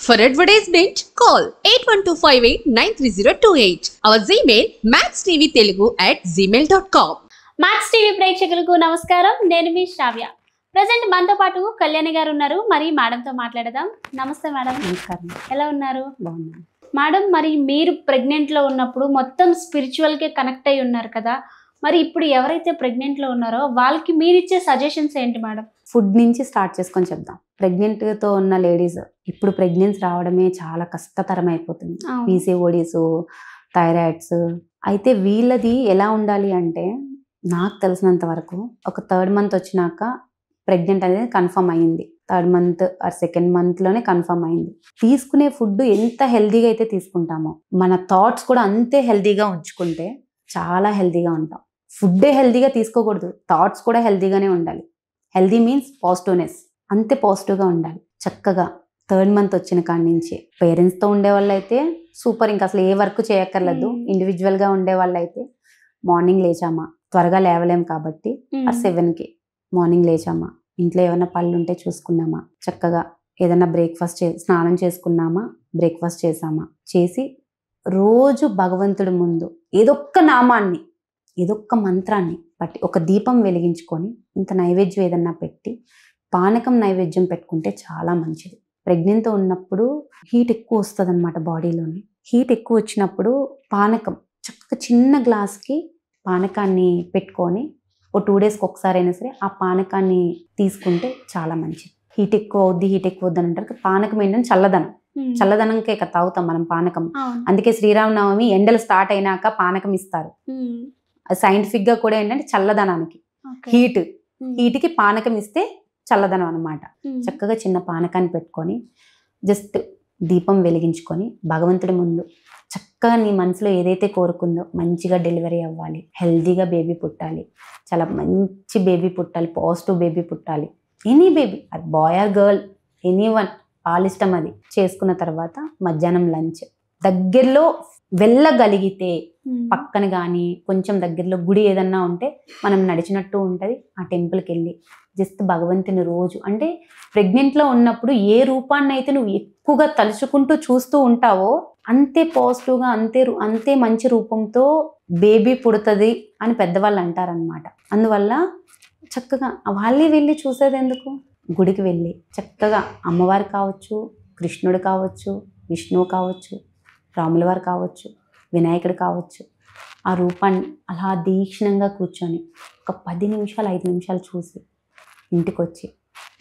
For advertisement, call 8125893028. Our Gmail maxtvtelugu@gmail.com. Max TV ప్రేక్షకులకు నమస్కారం. నేను మీ శ్రావ్య. ప్రజెంట్ మనతో పాటు కళ్యాణి గారు ఉన్నారు. మరి మేడంతో మాట్లాడదాం. నమస్తే మేడం. నమస్కారం. ఎలా ఉన్నారు? బాగున్నాను మేడం, మరి మీరు ప్రెగ్నెంట్లో ఉన్నప్పుడు మొత్తం స్పిరిచువల్కే కనెక్ట్ అయి ఉన్నారు కదా, మరి ఇప్పుడు ఎవరైతే ప్రెగ్నెంట్లో ఉన్నారో వాళ్ళకి మీరు ఇచ్చే సజెషన్స్ ఏంటి మేడం? ఫుడ్ నుంచి స్టార్ట్ చేసుకొని చెప్దాం. ప్రెగ్నెంట్తో ఉన్న లేడీస్ ఇప్పుడు ప్రెగ్నెన్సీ రావడమే చాలా కష్టతరం అయిపోతుంది. PCODs, thyroids. అయితే వీళ్ళది ఎలా ఉండాలి అంటే, నాకు తెలిసినంత వరకు ఒక 3rd మంత్ వచ్చినాక ప్రెగ్నెంట్ అనేది కన్ఫర్మ్ అయ్యింది. 3rd month or 2nd మంత్లోనే confirm అయింది. తీసుకునే ఫుడ్ ఎంత హెల్దీగా అయితే తీసుకుంటామో, మన థాట్స్ కూడా అంతే హెల్దీగా ఉంచుకుంటే చాలా హెల్దీగా ఉంటాం. ఫుడ్డే హెల్దీగా తీసుకోకూడదు, థాట్స్ కూడా హెల్దీగానే ఉండాలి. హెల్దీ మీన్స్ పాజిటివ్నెస్, అంతే పాజిటివ్గా ఉండాలి. చక్కగా 3rd మంత్ వచ్చిన కాడి నుంచి పేరెంట్స్తో ఉండే వాళ్ళు అయితే సూపర్, ఇంకా అసలు ఏ వర్క్ చేయక్కర్లేదు. ఇండివిజువల్గా ఉండే వాళ్ళు అయితే మార్నింగ్ లేచామా, త్వరగా లేవలేం కాబట్టి 7కి మార్నింగ్ లేచామా, ఇంట్లో ఏమైనా పళ్ళు ఉంటే చూసుకున్నామా, చక్కగా ఏదైనా స్నానం చేసుకున్నామా, బ్రేక్ఫాస్ట్ చేసామా, చేసి రోజు భగవంతుడి ముందు ఏదొక్క నామాన్ని, ఏదొక్క మంత్రాన్ని బట్టి ఒక దీపం వెలిగించుకొని ఇంత నైవేద్యం ఏదన్నా పెట్టి పానకం నైవేద్యం పెట్టుకుంటే చాలా మంచిది. ప్రెగ్నెంట్తో ఉన్నప్పుడు హీట్ ఎక్కువ వస్తుంది అనమాట బాడీలోని. హీట్ ఎక్కువ వచ్చినప్పుడు పానకం చక్కగా చిన్న గ్లాస్కి పానకాన్ని పెట్టుకొని ఓ 2 డేస్కి ఒకసారి అయినా సరే ఆ పానకాన్ని తీసుకుంటే చాలా మంచిది. హీట్ ఎక్కువ అవుద్ది అని అంటారు. పానకం ఏంటంటే చల్లదనంకే కదా తాగుతాం మనం పానకం. అందుకే శ్రీరామనవమి ఎండలు స్టార్ట్ అయినాక పానకం ఇస్తారు. అది సైంటిఫిక్గా కూడా ఏంటంటే చల్లదనానికి, హీట్కి పానకం ఇస్తే చల్లదనం అనమాట. చక్కగా చిన్న పానకాన్ని పెట్టుకొని జస్ట్ దీపం వెలిగించుకొని భగవంతుడి ముందు చక్కగా నీ మనసులో ఏదైతే కోరుకుందో, మంచిగా డెలివరీ అవ్వాలి, హెల్దీగా బేబీ పుట్టాలి, చాలా మంచి బేబీ పుట్టాలి, పాజిటివ్ బేబీ పుట్టాలి, ఎనీ బేబీ, అది బాయ్ ఆర్ గర్ల్, ఎనీవన్, వాళ్ళ ఇష్టం. అది చేసుకున్న తర్వాత మధ్యాహ్నం లంచ్. దగ్గరలో వెళ్ళగలిగితే పక్కన కానీ కొంచెం దగ్గరలో గుడి ఏదన్నా ఉంటే మనం నడిచినట్టు ఉంటుంది, ఆ టెంపుల్కి వెళ్ళి జస్ట్ భగవంతుని రోజు, అంటే ప్రెగ్నెంట్లో ఉన్నప్పుడు ఏ రూపాన్ని అయితే నువ్వు ఎక్కువగా తలుచుకుంటూ చూస్తూ ఉంటావో అంతే పాజిటివ్గా, అంతే మంచి రూపంతో బేబీ పుడుతుంది అని పెద్దవాళ్ళు అంటారనమాట. అందువల్ల చక్కగా వాళ్ళే వెళ్ళి చూసేది ఎందుకు, గుడికి వెళ్ళి చక్కగా అమ్మవారు కావచ్చు, కృష్ణుడు కావచ్చు, విష్ణువు కావచ్చు, రాముల వారు కావచ్చు, వినాయకుడు కావచ్చు, ఆ రూపాన్ని అలా దీక్షణంగా కూర్చొని ఒక 10 నిమిషాలు 5 నిమిషాలు చూసి ఇంటికి వచ్చి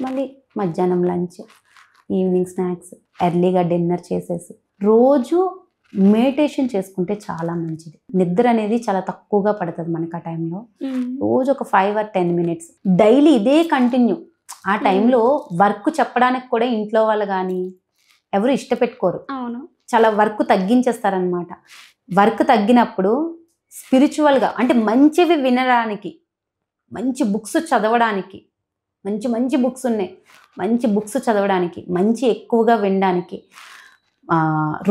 మళ్ళీ మధ్యాహ్నం లంచ్, ఈవినింగ్ స్నాక్స్, ఎర్లీగా డిన్నర్ చేసేసి రోజు మెడిటేషన్ చేసుకుంటే చాలా మంచిది. నిద్ర అనేది చాలా తక్కువగా పడుతుంది మనకు ఆ టైంలో. రోజు ఒక 5 or 10 minutes డైలీ ఇదే కంటిన్యూ. ఆ టైంలో వర్క్ చెప్పడానికి కూడా ఇంట్లో వాళ్ళు కానీ ఎవరు ఇష్టపెట్టుకోరు. చాలా వర్క్ తగ్గించేస్తారనమాట. వర్క్ తగ్గినప్పుడు స్పిరిచువల్గా, అంటే మంచివి వినడానికి, మంచి బుక్స్ చదవడానికి, మంచి బుక్స్ ఉన్నాయి, మంచి బుక్స్ చదవడానికి, మంచి ఎక్కువగా వినడానికి,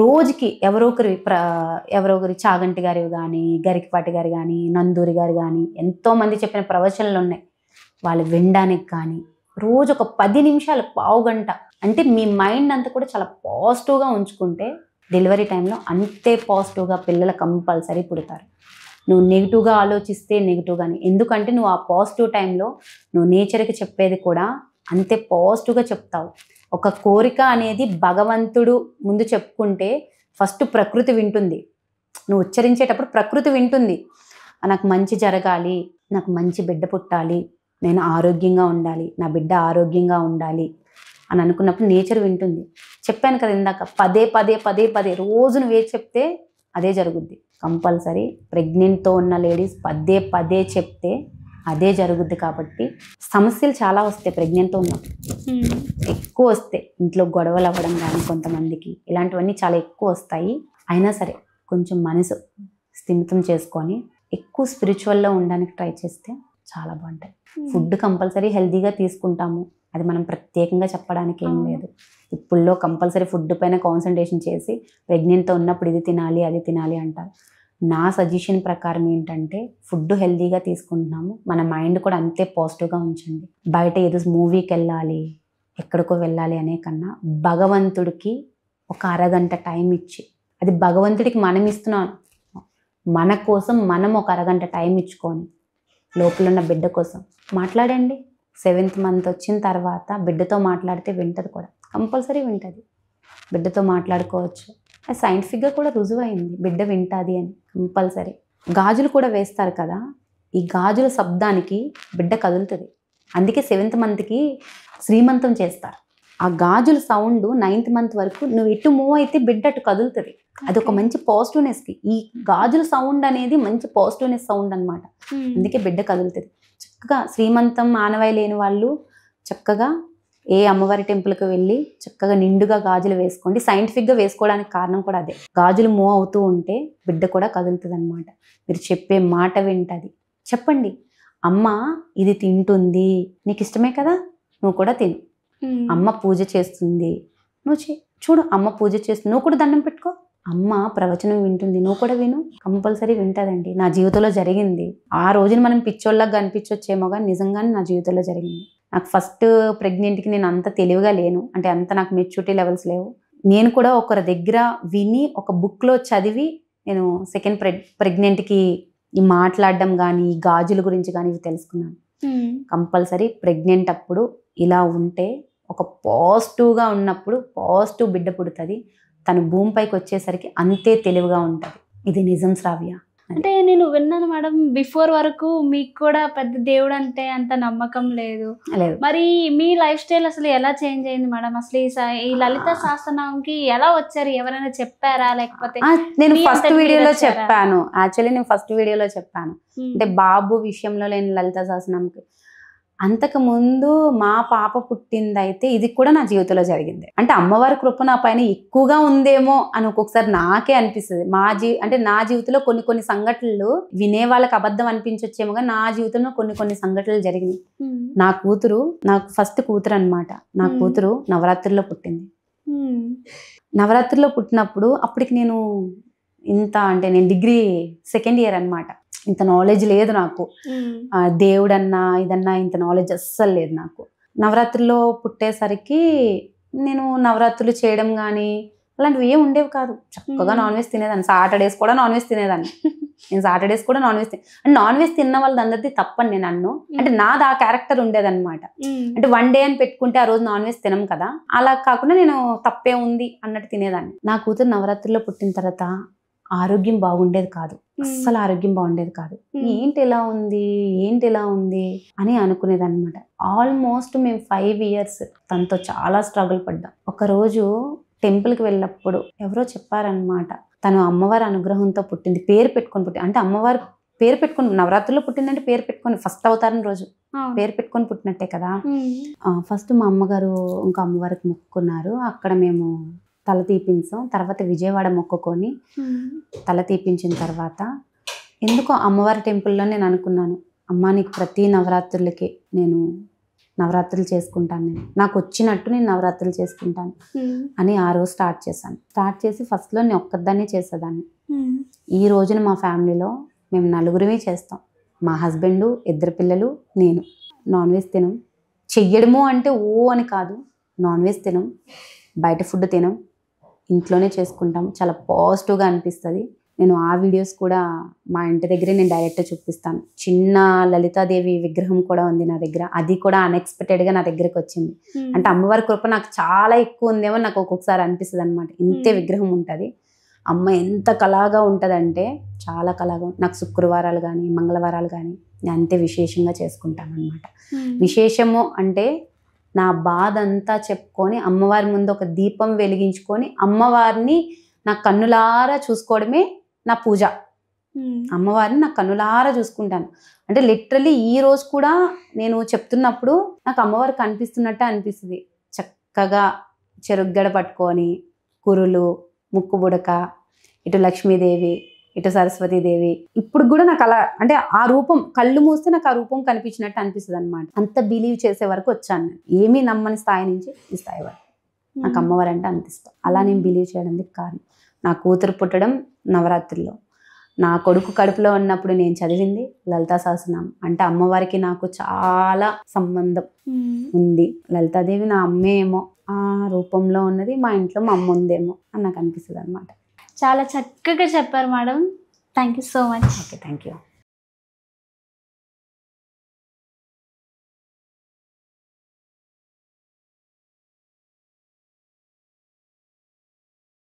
రోజుకి ఎవరో ఒకరి చాగంటి గారివి కానీ, గరికపాటి గారు కానీ, నందూరి గారు కానీ, ఎంతోమంది చెప్పిన ప్రవచనాలు ఉన్నాయి, వాళ్ళు వినడానికి కానీ రోజు ఒక 10 నిమిషాలు, పావు గంట, అంటే మీ మైండ్ అంతా కూడా చాలా పాజిటివ్గా ఉంచుకుంటే డెలివరీ టైంలో అంతే పాజిటివ్గా పిల్లలు కంపల్సరీ పుడతారు. నువ్వు నెగిటివ్గా ఆలోచిస్తే నెగిటివ్గానే, ఎందుకంటే నువ్వు ఆ పాజిటివ్ టైంలో నువ్వు నేచర్కి చెప్పేది కూడా అంతే పాజిటివ్గా చెప్తావు. ఒక కోరిక అనేది భగవంతుడు ముందు చెప్పుకుంటే ఫస్ట్ ప్రకృతి వింటుంది. నువ్వు ఉచ్చరించేటప్పుడు ప్రకృతి వింటుంది, నాకు మంచి జరగాలి, నాకు మంచి బిడ్డ పుట్టాలి, నేను ఆరోగ్యంగా ఉండాలి, నా బిడ్డ ఆరోగ్యంగా ఉండాలి అని అనుకున్నప్పుడు నేచర్ వింటుంది. చెప్పాను కదా ఇందాక, పదే రోజు నువ్వే చెప్తే అదే జరుగుద్ది. కంపల్సరీ ప్రెగ్నెంట్తో ఉన్న లేడీస్ పదే చెప్తే అదే జరుగుద్ది. కాబట్టి సమస్యలు చాలా వస్తాయి ప్రెగ్నెంట్తో ఉన్నప్పుడు, ఎక్కువ వస్తాయి. ఇంట్లో గొడవలు అవ్వడం కానీ కొంతమందికి ఇలాంటివన్నీ చాలా ఎక్కువ వస్తాయి. అయినా సరే కొంచెం మనసు స్థిమితం చేసుకొని ఎక్కువ స్పిరిచువల్లో ఉండడానికి ట్రై చేస్తే చాలా బాగుంటాయి. ఫుడ్ కంపల్సరీ హెల్తీగా తీసుకుంటాము, అది మనం ప్రత్యేకంగా చెప్పడానికి ఏం లేదు. ఇప్పుడులో కంపల్సరీ ఫుడ్ పైన కాన్సన్ట్రేషన్ చేసి ప్రెగ్నెంట్తో ఉన్నప్పుడు ఇది తినాలి అది తినాలి అంటారు. నా సజెషన్ ప్రకారం ఏంటంటే, ఫుడ్ హెల్తీగా తీసుకుంటున్నాము, మన మైండ్ కూడా అంతే పాజిటివ్గా ఉంచండి. బయట ఏదో మూవీకి వెళ్ళాలి, ఎక్కడికో వెళ్ళాలి అనే కన్నా భగవంతుడికి ఒక అరగంట టైం ఇచ్చి, అది భగవంతుడికి మనం ఇస్తున్నాం, మన కోసం మనం ఒక అరగంట టైం ఇచ్చుకొని లోపల ఉన్న బిడ్డ కోసం మాట్లాడండి. 7th మంత్ వచ్చిన తర్వాత బిడ్డతో మాట్లాడితే వింటది కూడా, కంపల్సరీ వింటది. బిడ్డతో మాట్లాడుకోవచ్చు. అది సైంటిఫిక్గా కూడా రుజువు అయింది, బిడ్డ వింటుంది అని కంపల్సరీ. గాజులు కూడా వేస్తారు కదా, ఈ గాజుల శబ్దానికి బిడ్డ కదులుతుంది. అందుకే 7th మంత్కి శ్రీమంతం చేస్తారు. ఆ గాజుల సౌండ్ 9th మంత్ వరకు నువ్వు ఎటు మూవ్ అయితే బిడ్డ అటు కదులుతుంది. అది ఒక మంచి పాజిటివ్నెస్కి. ఈ గాజుల సౌండ్ అనేది మంచి పాజిటివ్నెస్ సౌండ్ అనమాట. అందుకే బిడ్డ కదులుతుంది. చక్కగా శ్రీమంతం ఆనవాయి లేని వాళ్ళు చక్కగా ఏ అమ్మవారి టెంపుల్కి వెళ్ళి చక్కగా నిండుగా గాజులు వేసుకోండి. సైంటిఫిక్గా వేసుకోవడానికి కారణం కూడా అదే. గాజులు మూవ్ అవుతూ ఉంటే బిడ్డ కూడా కదులుతుంది అనమాట. మీరు చెప్పే మాట వింటది. చెప్పండి, అమ్మ ఇది తింటుంది, నీకు ఇష్టమే కదా, నువ్వు కూడా తిను. అమ్మ పూజ చేస్తుంది, నువ్వు చూడు, అమ్మ పూజ చేస్తుంది, నువ్వు కూడా దండం పెట్టుకో. అమ్మ ప్రవచనం వింటుంది, నువ్వు కూడా విను. కంపల్సరీ వింటదండి. నా జీవితంలో జరిగింది. ఆ రోజున మనం పిచ్చోళ్ళగా కనిపించొచ్చేమో కానీ నిజంగానే నా జీవితంలో జరిగింది. నాకు ఫస్ట్ ప్రెగ్నెంట్కి నేను అంత తెలివిగా లేను, అంటే అంత నాకు మెచ్యూరిటీ లెవెల్స్ లేవు. నేను కూడా ఒకరి దగ్గర విని ఒక బుక్లో చదివి నేను సెకండ్ ప్రెగ్నెంట్కి ఈ మాట్లాడడం కానీ ఈ గాజుల గురించి కానీ ఇవి తెలుసుకున్నాను. కంపల్సరీ ప్రెగ్నెంట్ అప్పుడు ఇలా ఉంటే, ఒక పాజిటివ్గా ఉన్నప్పుడు పాజిటివ్ బిడ్డ పుడుతుంది. తను భూమిపైకి వచ్చేసరికి అంతే తెలివిగా ఉంటుంది. ఇది నిజం శ్రావ్య. అంటే నేను విన్నాను మేడం, బిఫోర్ వరకు మీకు కూడా పెద్ద దేవుడు అంటే అంత నమ్మకం లేదు. మరి మీ లైఫ్ స్టైల్ అసలు ఎలా చేంజ్ అయింది మేడం? అసలు ఈ లలిత సహస్రనామంకి ఎలా వచ్చారు? ఎవరైనా చెప్పారా లేకపోతే? నేను ఫస్ట్ వీడియోలో చెప్పాను. యాక్చువల్లీ నేను ఫస్ట్ వీడియోలో చెప్పాను, అంటే బాబు విషయంలో నేను లలిత సహస్రనామంకి అంతకు ముందు మా పాప పుట్టిందైతే ఇది కూడా నా జీవితంలో జరిగింది. అంటే అమ్మవారి కృప నా పైన ఎక్కువగా ఉందేమో అని ఒక్కొక్కసారి నాకే అనిపిస్తుంది. అంటే నా జీవితంలో కొన్ని సంఘటనలు వినే వాళ్ళకి అబద్ధం అనిపించొచ్చేమో కానీ నా జీవితంలో కొన్ని సంఘటనలు జరిగినాయి. నా కూతురు, నాకు ఫస్ట్ కూతురు అనమాట. నా కూతురు నవరాత్రిలో పుట్టింది. నవరాత్రిలో పుట్టినప్పుడు అప్పటికి నేను అంటే నేను డిగ్రీ 2nd ఇయర్ అనమాట. ఇంత నాలెడ్జ్ లేదు నాకు, దేవుడన్నా ఇదన్నా ఇంత నాలెడ్జ్ అస్సలు లేదు నాకు. నవరాత్రిలో పుట్టేసరికి నేను నవరాత్రులు చేయడం కానీ అలాంటివి ఏం ఉండేవి కాదు. చక్కగా నాన్ వెజ్ తినేదాన్ని. సాటర్డేస్ కూడా నాన్ వెజ్ తినేదాన్ని. నేను సాటర్డేస్ కూడా నాన్ వెజ్ అంటే నాన్ వెజ్ తిన్న వాళ్ళది అందరిది తప్పని నేను అన్ను. అంటే నాది ఆ క్యారెక్టర్ ఉండేదన్నమాట. అంటే 1 డే అని పెట్టుకుంటే ఆ రోజు నాన్ వెజ్ తినం కదా, అలా కాకుండా నేను తప్పే ఉంది అన్నట్టు తినేదాన్ని. నా కూతురు నవరాత్రిలో పుట్టిన తర్వాత ఆరోగ్యం బాగుండేది కాదు, అస్సలు ఆరోగ్యం బాగుండేది కాదు. ఏంటి ఇలా ఉంది అని అనుకునేది అనమాట. ఆల్మోస్ట్ మేము 5 years తనతో చాలా స్ట్రగుల్ పడ్డాం. ఒకరోజు టెంపుల్కి వెళ్ళినప్పుడు ఎవరో చెప్పారనమాట, తను అమ్మవారి అనుగ్రహంతో పుట్టింది, పేరు పెట్టుకొని పుట్టింది. అంటే అమ్మవారి పేరు పెట్టుకొని నవరాత్రిలో పుట్టిందంటే పేరు పెట్టుకొని, ఫస్ట్ అవతారం రోజు పేరు పెట్టుకొని పుట్టినట్టే కదా. ఫస్ట్ మా అమ్మగారు ఇంకా అమ్మవారికి మొక్కుకున్నారు. అక్కడ మేము తల తీపించాం. తర్వాత విజయవాడ మొక్కుకొని తల తీపించిన తర్వాత ఎందుకో అమ్మవారి టెంపుల్లో నేను అనుకున్నాను, అమ్మ నీకు ప్రతి నవరాత్రులకి నేను నవరాత్రులు చేసుకుంటాను, నాకు వచ్చినట్టు నేను నవరాత్రులు చేసుకుంటాను అని ఆ రోజు స్టార్ట్ చేసి ఫస్ట్లో నేను ఒక్కదాన్ని చేసేదాన్ని. ఈ రోజున మా ఫ్యామిలీలో మేము 4 చేస్తాం. మా హస్బెండ్, 2 పిల్లలు, నేను. నాన్ వెజ్ తినం. చెయ్యడము అంటే అని కాదు, నాన్ వెజ్ తినం, బయట ఫుడ్ తినం, ఇంట్లోనే చేసుకుంటాం. చాలా పాజిటివ్గా అనిపిస్తుంది. నేను ఆ వీడియోస్ కూడా మా ఇంటి దగ్గరే నేను డైరెక్ట్గా చూపిస్తాను. చిన్న లలితాదేవి విగ్రహం కూడా ఉంది నా దగ్గర. అది కూడా అన్ఎక్స్పెక్టెడ్గా నా దగ్గరకు వచ్చింది. అంటే అమ్మవారి కృప నాకు చాలా ఎక్కువ ఉందేమో నాకు ఒక్కొక్కసారి అనిపిస్తుంది అనమాట. ఇంతే విగ్రహం ఉంటుంది. అమ్మ ఎంత కళగా ఉంటుందంటే చాలా కళగా. నాకు శుక్రవారాలు కానీ మంగళవారాలు కానీ నేను అంతే విశేషంగా చేసుకుంటాను అనమాట. విశేషము అంటే నా బాధ అంతా చెప్పుకొని అమ్మవారి ముందు ఒక దీపం వెలిగించుకొని అమ్మవారిని నా కన్నులారా చూసుకోవడమే నా పూజ. అమ్మవారిని నా కన్నులారా చూసుకుంటాను. అంటే లిటరలీ ఈ రోజు కూడా నేను చెప్తున్నప్పుడు నాకు అమ్మవారు కనిపిస్తున్నట్టే అనిపిస్తుంది. చక్కగా చెరుగ్గడ పట్టుకొని, కురులు, ముక్కు బుడక, ఇటు లక్ష్మీదేవి, ఇటు సరస్వతీదేవి. ఇప్పుడు కూడా నాకు అలా అంటే ఆ రూపం కళ్ళు మూస్తే నాకు ఆ రూపం కనిపించినట్టు అనిపిస్తుంది అనమాట. అంత బిలీవ్ చేసే వరకు వచ్చాను నేను. ఏమీ నమ్మని స్థాయి నుంచి ఈ స్థాయి వరకు నాకు అమ్మవారు అంటే అంత ఇష్టం. అలా నేను బిలీవ్ చేయడానికి కారణం నా కూతురు పుట్టడం నవరాత్రిలో, నా కొడుకు కడుపులో ఉన్నప్పుడు నేను చదివింది లలితా సహస్రనామం. అంటే అమ్మవారికి నాకు చాలా సంబంధం ఉంది. లలితాదేవి నా అమ్మే ఏమో, ఆ రూపంలో ఉన్నది మా ఇంట్లో మా అమ్మ ఉందేమో అని నాకు అనిపిస్తుంది అనమాట. చాలా చక్కగా చెప్పారు madam. Thank you so much. Okay, thank you.